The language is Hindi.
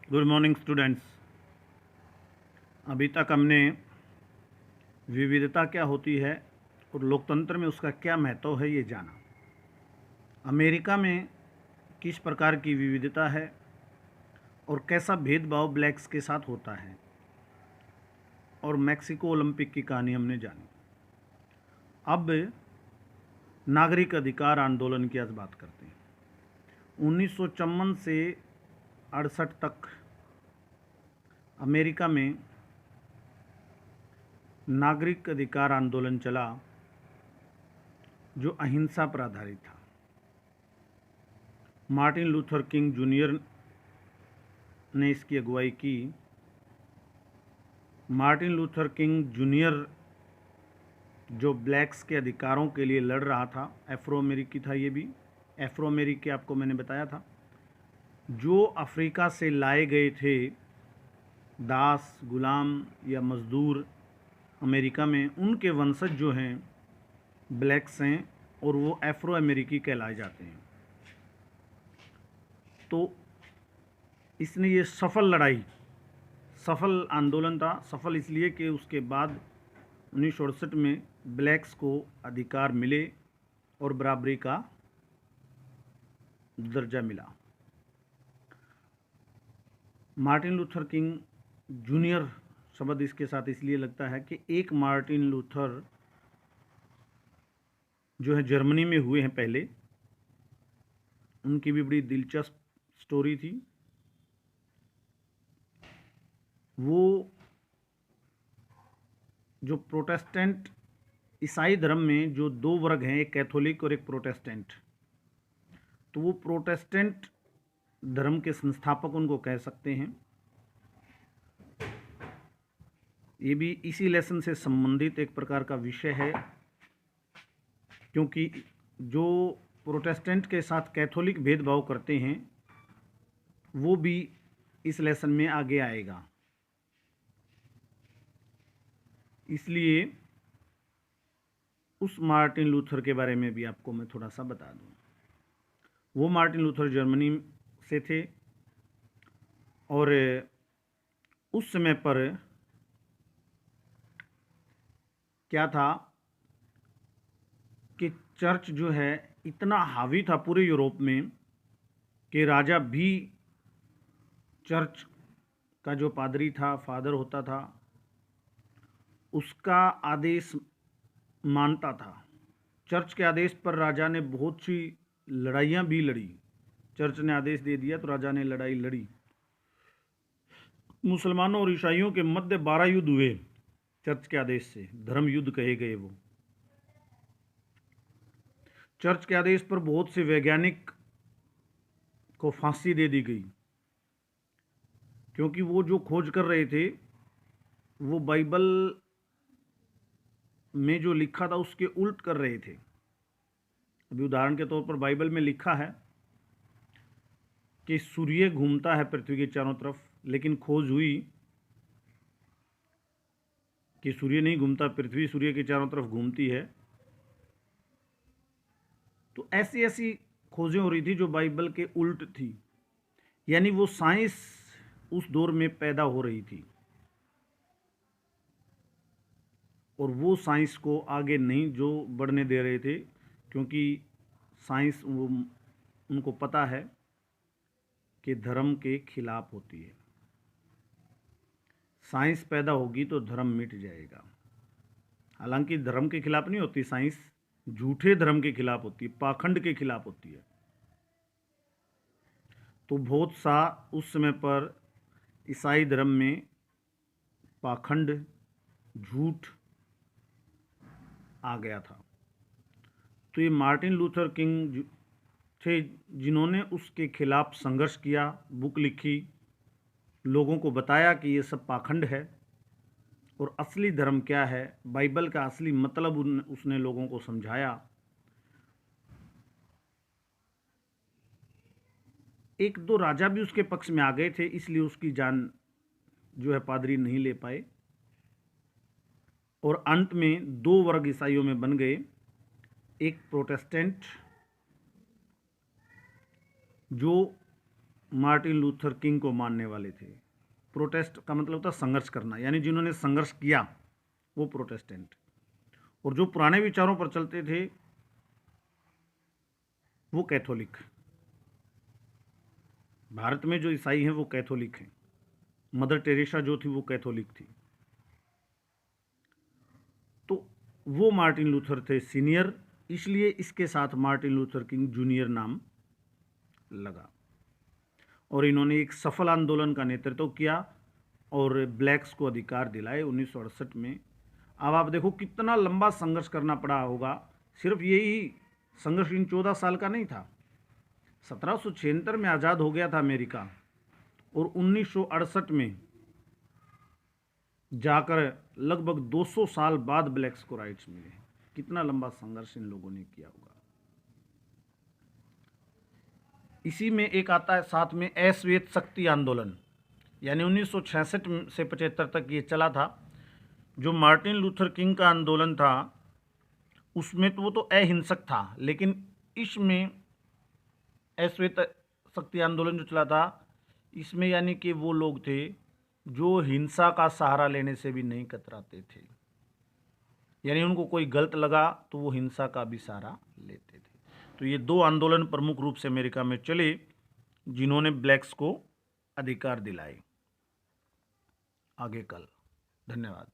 Good morning students. अभी तक हमने विविधता क्या होती है और लोकतंत्र में उसका क्या महत्व है ये जाना। अमेरिका में किस प्रकार की विविधता है और कैसा भेदभाव ब्लैक्स के साथ होता है, और मैक्सिको ओलंपिक की कहानी हमने जानी। अब नागरिक अधिकार आंदोलन की आज बात करते हैं। 1954 से 68 तक अमेरिका में नागरिक अधिकार आंदोलन चला जो अहिंसा पर आधारित था। मार्टिन लूथर किंग जूनियर ने इसकी अगुवाई की। मार्टिन लूथर किंग जूनियर जो ब्लैक्स के अधिकारों के लिए लड़ रहा था, एफ्रो अमेरिकी था। ये भी एफ्रो अमेरिकी आपको मैंने बताया था, जो अफ्रीका से लाए गए थे दास, गुलाम या मज़दूर अमेरिका में, उनके वंशज जो हैं ब्लैक्स हैं और वो एफ्रो अमेरिकी कहलाए जाते हैं। तो इसने ये सफल आंदोलन था। सफल इसलिए कि उसके बाद 1968 में ब्लैक्स को अधिकार मिले और बराबरी का दर्जा मिला। मार्टिन लूथर किंग जूनियर शब्द इसके साथ इसलिए लगता है कि एक मार्टिन लूथर जो है जर्मनी में हुए हैं पहले, उनकी भी बड़ी दिलचस्प स्टोरी थी। वो जो प्रोटेस्टेंट ईसाई धर्म में जो दो वर्ग हैं, एक कैथोलिक और एक प्रोटेस्टेंट, तो वो प्रोटेस्टेंट धर्म के संस्थापक उनको कह सकते हैं। ये भी इसी लेसन से संबंधित एक प्रकार का विषय है, क्योंकि जो प्रोटेस्टेंट के साथ कैथोलिक भेदभाव करते हैं वो भी इस लेसन में आगे आएगा। इसलिए उस मार्टिन लूथर के बारे में भी आपको मैं थोड़ा सा बता दूं। वो मार्टिन लूथर जर्मनी से थे और उस समय पर क्या था कि चर्च जो है इतना हावी था पूरे यूरोप में कि राजा भी चर्च का जो पादरी था, फादर होता था, उसका आदेश मानता था। चर्च के आदेश पर राजा ने बहुत सी लड़ाइयाँ भी लड़ी। चर्च ने आदेश दे दिया तो राजा ने लड़ाई लड़ी। मुसलमानों और ईसाइयों के मध्य 12 युद्ध हुए चर्च के आदेश से, धर्म युद्ध कहे गए वो। चर्च के आदेश पर बहुत से वैज्ञानिक को फांसी दे दी गई, क्योंकि वो जो खोज कर रहे थे वो बाइबल में जो लिखा था उसके उल्ट कर रहे थे। अभी उदाहरण के तौर पर बाइबल में लिखा है कि सूर्य घूमता है पृथ्वी के चारों तरफ, लेकिन खोज हुई कि सूर्य नहीं घूमता, पृथ्वी सूर्य के चारों तरफ घूमती है। तो ऐसी ऐसी खोजें हो रही थी जो बाइबल के उल्ट थी, यानी वो साइंस उस दौर में पैदा हो रही थी और वो साइंस को आगे नहीं जो बढ़ने दे रहे थे, क्योंकि साइंस वो उनको पता है कि धर्म के खिलाफ होती है। साइंस पैदा होगी तो धर्म मिट जाएगा। हालांकि धर्म के खिलाफ नहीं होती साइंस, झूठे धर्म के खिलाफ होती है, पाखंड के खिलाफ होती है। तो बहुत सा उस समय पर ईसाई धर्म में पाखंड, झूठ आ गया था। तो ये मार्टिन लूथर किंग थे जिन्होंने उसके खिलाफ संघर्ष किया, बुक लिखी, लोगों को बताया कि ये सब पाखंड है और असली धर्म क्या है, बाइबल का असली मतलब उसने लोगों को समझाया। एक दो राजा भी उसके पक्ष में आ गए थे, इसलिए उसकी जान जो है पादरी नहीं ले पाए और अंत में दो वर्ग ईसाइयों में बन गए। एक प्रोटेस्टेंट जो मार्टिन लूथर किंग को मानने वाले थे। प्रोटेस्ट का मतलब था संघर्ष करना, यानी जिन्होंने संघर्ष किया वो प्रोटेस्टेंट, और जो पुराने विचारों पर चलते थे वो कैथोलिक। भारत में जो ईसाई हैं वो कैथोलिक हैं। मदर टेरेसा जो थी वो कैथोलिक थी। तो वो मार्टिन लूथर थे सीनियर, इसलिए इसके साथ मार्टिन लूथर किंग जूनियर नाम लगा। और इन्होंने एक सफल आंदोलन का नेतृत्व किया और ब्लैक्स को अधिकार दिलाए 1968 में। अब आप देखो कितना लंबा संघर्ष करना पड़ा होगा। सिर्फ यही संघर्ष इन 14 साल का नहीं था। 1776 में आज़ाद हो गया था अमेरिका, और 1968 में जाकर लगभग 200 साल बाद ब्लैक्स को राइट्स मिले। कितना लंबा संघर्ष इन लोगों ने किया होगा। इसी में एक आता है साथ में अश्वेत शक्ति आंदोलन, यानी 1966 से 75 तक ये चला था। जो मार्टिन लूथर किंग का आंदोलन था उसमें तो वो तो अहिंसक था, लेकिन इसमें अश्वेत शक्ति आंदोलन जो चला था इसमें यानी कि वो लोग थे जो हिंसा का सहारा लेने से भी नहीं कतराते थे, यानी उनको कोई गलत लगा तो वो हिंसा का भी सहारा लेते थे। तो ये दो आंदोलन प्रमुख रूप से अमेरिका में चले जिन्होंने ब्लैक्स को अधिकार दिलाए। आगे कल। धन्यवाद।